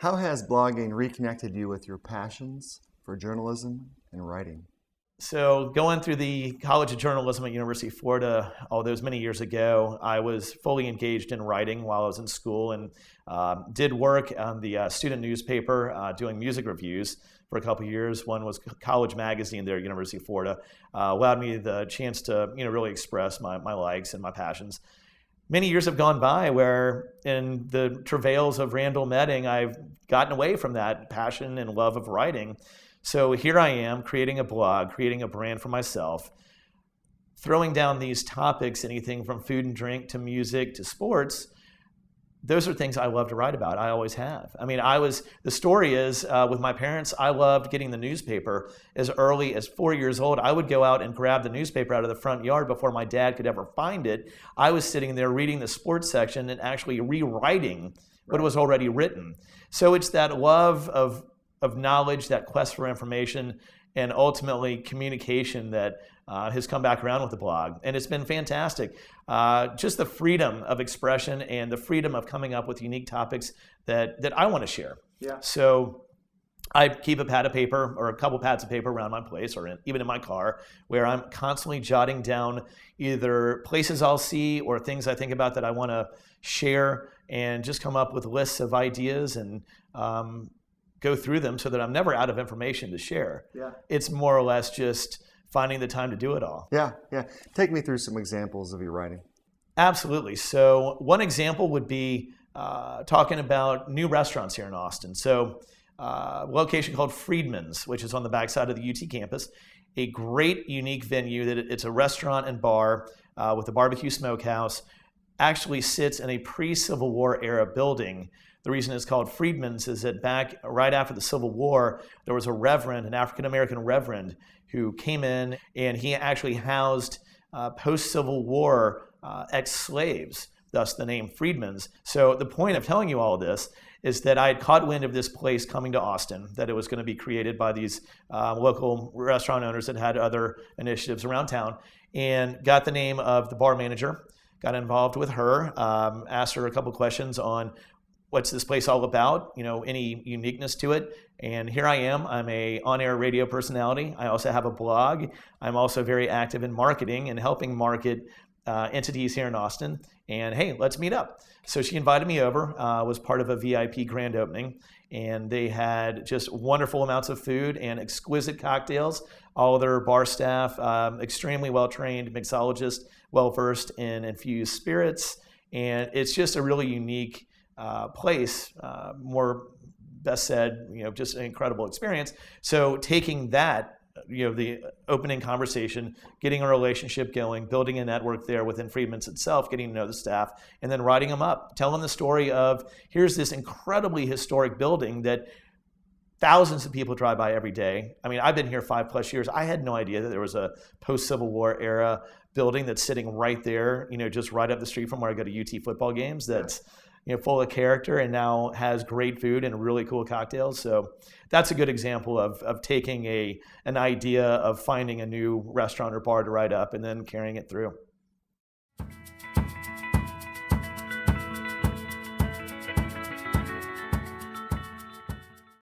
How has blogging reconnected you with your passions for journalism and writing? So going through the College of Journalism at University of Florida all those many years ago, I was fully engaged in writing while I was in school and did work on the student newspaper doing music reviews for a couple of years. One was College Magazine there at University of Florida. Allowed me the chance to really express my likes and my passions. Many years have gone by where in the travails of Randall Metting, I've gotten away from that passion and love of writing. So here I am creating a blog, creating a brand for myself, throwing down these topics, anything from food and drink to music to sports. Those are things I love to write about. I always have. I mean, the story is with my parents, I loved getting the newspaper as early as 4 years old. I would go out and grab the newspaper out of the front yard before my dad could ever find it. I was sitting there reading the sports section and actually rewriting what was already written. So it's that love of knowledge, that quest for information, and ultimately communication that has come back around with the blog. And it's been fantastic. Just the freedom of expression and the freedom of coming up with unique topics that I want to share. Yeah. So I keep a pad of paper or a couple pads of paper around my place or even in my car where I'm constantly jotting down either places I'll see or things I think about that I want to share and just come up with lists of ideas and go through them so that I'm never out of information to share. Yeah. It's more or less just finding the time to do it all. Yeah. Take me through some examples of your writing. Absolutely. So one example would be talking about new restaurants here in Austin. So a location called Friedman's, which is on the backside of the UT campus, a great, unique venue that it's a restaurant and bar with a barbecue smokehouse, actually sits in a pre-Civil War era building. The reason it's called Friedman's is that back right after the Civil War, there was a reverend, an African-American reverend, who came in and he actually housed post-Civil War ex-slaves, thus the name Friedman's. So the point of telling you all of this is that I had caught wind of this place coming to Austin, that it was going to be created by these local restaurant owners that had other initiatives around town, and got the name of the bar manager, got involved with her, asked her a couple questions on what's this place all about, any uniqueness to it. And here I am. I'm a on-air radio personality. I also have a blog. I'm also very active in marketing and helping market entities here in Austin. And hey, let's meet up. So she invited me over, was part of a VIP grand opening, and they had just wonderful amounts of food and exquisite cocktails. All their bar staff, extremely well-trained mixologists, well-versed in infused spirits. And it's just a really unique place, more best said, just an incredible experience. So taking that, the opening conversation, getting a relationship going, building a network there within Friedman's itself, getting to know the staff, and then writing them up, telling the story of here's this incredibly historic building that thousands of people drive by every day. I mean, I've been here 5+ years. I had no idea that there was a post-Civil War era building that's sitting right there, just right up the street from where I go to UT football games. That's full of character and now has great food and really cool cocktails. So that's a good example of taking an idea of finding a new restaurant or bar to write up and then carrying it through.